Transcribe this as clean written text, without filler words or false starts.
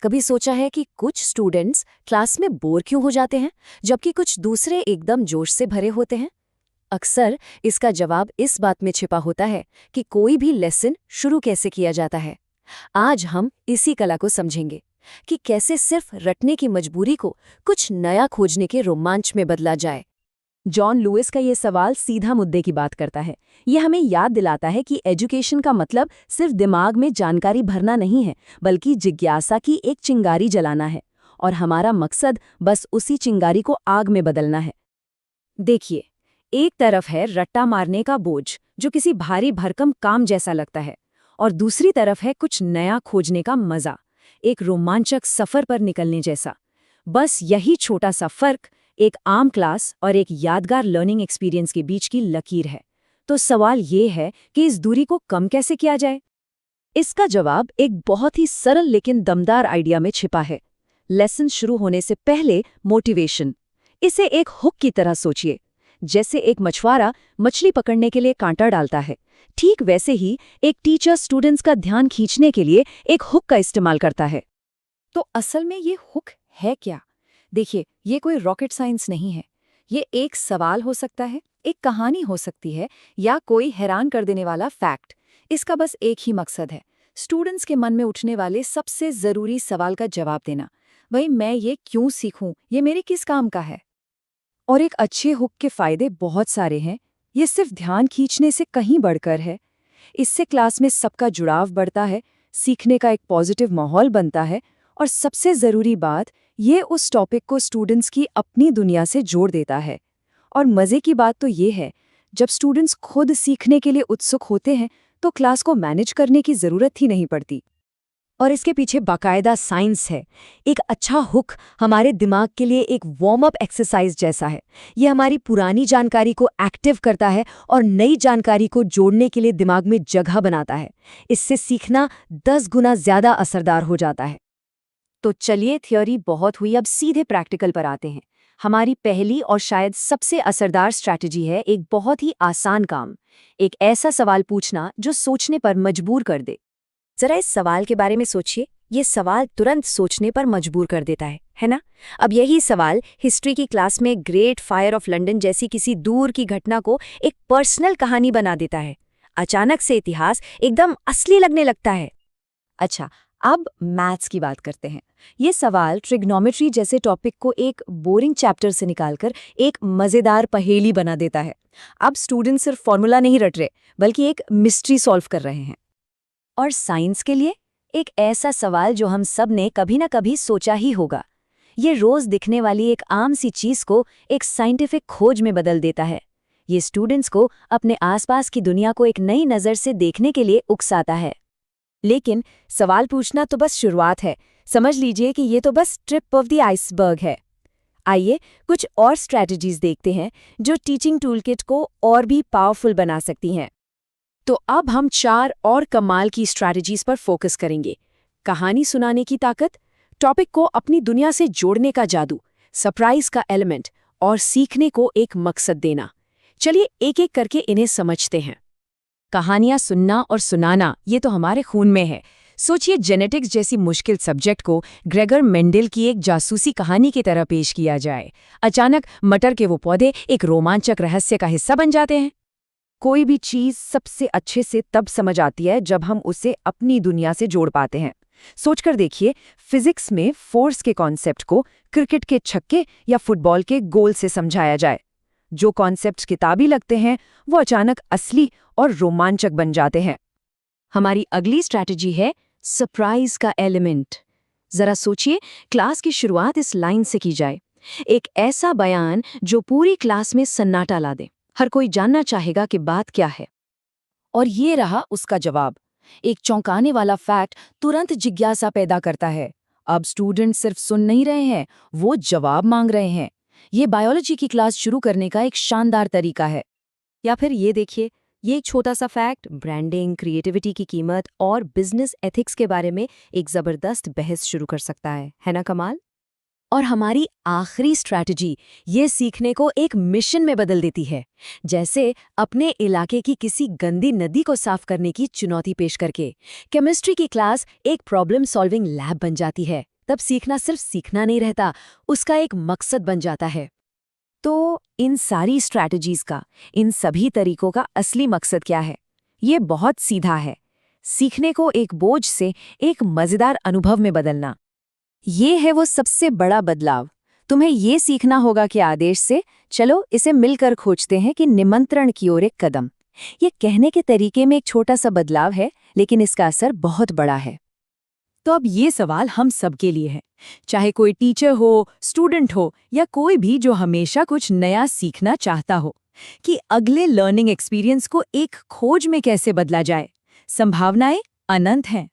कभी सोचा है कि कुछ स्टूडेंट्स क्लास में बोर क्यों हो जाते हैं, जबकि कुछ दूसरे एकदम जोश से भरे होते हैं? अक्सर इसका जवाब इस बात में छिपा होता है कि कोई भी लेसन शुरू कैसे किया जाता है। आज हम इसी कला को समझेंगे कि कैसे सिर्फ रटने की मजबूरी को कुछ नया खोजने के रोमांच में बदला जाए। जॉन लुइस का ये सवाल सीधा मुद्दे की बात करता है। ये हमें याद दिलाता है कि एजुकेशन का मतलब सिर्फ दिमाग में जानकारी भरना नहीं है, बल्कि जिज्ञासा की एक चिंगारी जलाना है। और हमारा मकसद बस उसी चिंगारी को आग में बदलना है। देखिए, एक तरफ है रट्टा मारने का बोझ, जो किसी भारी भरकम काम जैसा लगता है, और दूसरी तरफ है कुछ नया खोजने का मजा, एक रोमांचक सफर पर निकलने जैसा। बस यही छोटा सा फर्क एक आम क्लास और एक यादगार लर्निंग एक्सपीरियंस के बीच की लकीर है। तो सवाल ये है कि इस दूरी को कम कैसे किया जाए? इसका जवाब एक बहुत ही सरल लेकिन दमदार आइडिया में छिपा है। लेसन शुरू होने से पहले मोटिवेशन। इसे एक हुक की तरह सोचिए। जैसे एक मछुआरा मछली पकड़ने के लिए कांटा डालता है, ठीक वैसे ही एक टीचर स्टूडेंट्स का ध्यान खींचने के लिए एक हुक का इस्तेमाल करता है। तो असल में ये हुक है क्या? देखिए, ये कोई रॉकेट साइंस नहीं है। ये एक सवाल हो सकता है, एक कहानी हो सकती है, या कोई हैरान कर देने वाला फैक्ट। इसका बस एक ही मकसद है, स्टूडेंट्स के मन में उठने वाले सबसे ज़रूरी सवाल का जवाब देना। वही, मैं ये क्यों सीखूं, ये मेरे किस काम का है? और एक अच्छे हुक के फायदे बहुत सारे हैं। ये सिर्फ ध्यान खींचने से कहीं बढ़कर है। इससे क्लास में सबका जुड़ाव बढ़ता है, सीखने का एक पॉजिटिव माहौल बनता है, और सबसे ज़रूरी बात, ये उस टॉपिक को स्टूडेंट्स की अपनी दुनिया से जोड़ देता है। और मज़े की बात तो ये है, जब स्टूडेंट्स खुद सीखने के लिए उत्सुक होते हैं तो क्लास को मैनेज करने की ज़रूरत ही नहीं पड़ती। और इसके पीछे बाकायदा साइंस है। एक अच्छा हुक हमारे दिमाग के लिए एक वार्म अप एक्सरसाइज जैसा है। ये हमारी पुरानी जानकारी को एक्टिव करता है और नई जानकारी को जोड़ने के लिए दिमाग में जगह बनाता है। इससे सीखना 10 गुना ज़्यादा असरदार हो जाता है। तो चलिए, थ्योरी बहुत हुई, अब सीधे प्रैक्टिकल पर आते हैं। हमारी पहली और शायद सबसे असरदार स्ट्रैटेजी है एक बहुत ही आसान काम, एक ऐसा सवाल पूछना जो सोचने पर मजबूर कर दे। जरा इस सवाल के बारे में सोचिए। ये सवाल तुरंत सोचने पर मजबूर कर देता है ना? अब यही सवाल हिस्ट्री की क्लास में ग्रेट फायर ऑफ लंदन जैसी किसी दूर की घटना को एक पर्सनल कहानी बना देता है। अचानक से इतिहास एकदम असली लगने लगता है। अच्छा, अब मैथ्स की बात करते हैं। ये सवाल ट्रिग्नोमेट्री जैसे टॉपिक को एक बोरिंग चैप्टर से निकालकर एक मज़ेदार पहेली बना देता है। अब स्टूडेंट सिर्फ फॉर्मूला नहीं रट रहे, बल्कि एक मिस्ट्री सॉल्व कर रहे हैं। और साइंस के लिए एक ऐसा सवाल जो हम सब ने कभी ना कभी सोचा ही होगा। ये रोज दिखने वाली एक आम सी चीज को एक साइंटिफिक खोज में बदल देता है। ये स्टूडेंट्स को अपने आसपास की दुनिया को एक नई नज़र से देखने के लिए उकसाता है। लेकिन सवाल पूछना तो बस शुरुआत है। समझ लीजिए कि ये तो बस टिप ऑफ द आइसबर्ग है। आइए कुछ और स्ट्रैटेजीज देखते हैं जो टीचिंग टूलकिट को और भी पावरफुल बना सकती हैं। तो अब हम 4 और कमाल की स्ट्रैटेजीज पर फोकस करेंगे। कहानी सुनाने की ताकत, टॉपिक को अपनी दुनिया से जोड़ने का जादू, सरप्राइज का एलिमेंट, और सीखने को एक मकसद देना। चलिए एक एक करके इन्हें समझते हैं। कहानियां सुनना और सुनाना, ये तो हमारे खून में है। सोचिए, जेनेटिक्स जैसी मुश्किल सब्जेक्ट को ग्रेगर मेंडल की एक जासूसी कहानी की तरह पेश किया जाए। अचानक मटर के वो पौधे एक रोमांचक रहस्य का हिस्सा बन जाते हैं। कोई भी चीज़ सबसे अच्छे से तब समझ आती है जब हम उसे अपनी दुनिया से जोड़ पाते हैं। सोचकर देखिए, फिजिक्स में फोर्स के कॉन्सेप्ट को क्रिकेट के छक्के या फुटबॉल के गोल से समझाया जाए। जो कॉन्सेप्ट्स किताबी लगते हैं वो अचानक असली और रोमांचक बन जाते हैं। हमारी अगली स्ट्रैटेजी है सरप्राइज का एलिमेंट। जरा सोचिए, क्लास की शुरुआत इस लाइन से की जाए, एक ऐसा बयान जो पूरी क्लास में सन्नाटा ला दे। हर कोई जानना चाहेगा कि बात क्या है। और ये रहा उसका जवाब। एक चौंकाने वाला फैक्ट तुरंत जिज्ञासा पैदा करता है। अब स्टूडेंट सिर्फ सुन नहीं रहे हैं, वो जवाब मांग रहे हैं। ये बायोलॉजी की क्लास शुरू करने का एक शानदार तरीका है। या फिर ये देखिए, ये एक छोटा सा फैक्ट ब्रांडिंग, क्रिएटिविटी की कीमत और बिजनेस एथिक्स के बारे में एक जबरदस्त बहस शुरू कर सकता है ना कमाल? और हमारी आखिरी स्ट्रैटेजी ये सीखने को एक मिशन में बदल देती है, जैसे अपने इलाके की किसी गंदी नदी को साफ करने की चुनौती पेश करके केमिस्ट्री की क्लास एक प्रॉब्लम सॉल्विंग लैब बन जाती है। तब सीखना सिर्फ सीखना नहीं रहता, उसका एक मकसद बन जाता है। तो इन सारी स्ट्रैटेजीज का, इन सभी तरीकों का असली मकसद क्या है? ये बहुत सीधा है, सीखने को एक बोझ से एक मजेदार अनुभव में बदलना। ये है वो सबसे बड़ा बदलाव। तुम्हें ये सीखना होगा कि आदेश से चलो इसे मिलकर खोजते हैं कि निमंत्रण की ओर एक कदम। ये कहने के तरीके में एक छोटा सा बदलाव है, लेकिन इसका असर बहुत बड़ा है। तो अब ये सवाल हम सबके लिए है, चाहे कोई टीचर हो, स्टूडेंट हो या कोई भी जो हमेशा कुछ नया सीखना चाहता हो, कि अगले लर्निंग एक्सपीरियंस को एक खोज में कैसे बदला जाए। संभावनाएं अनंत हैं।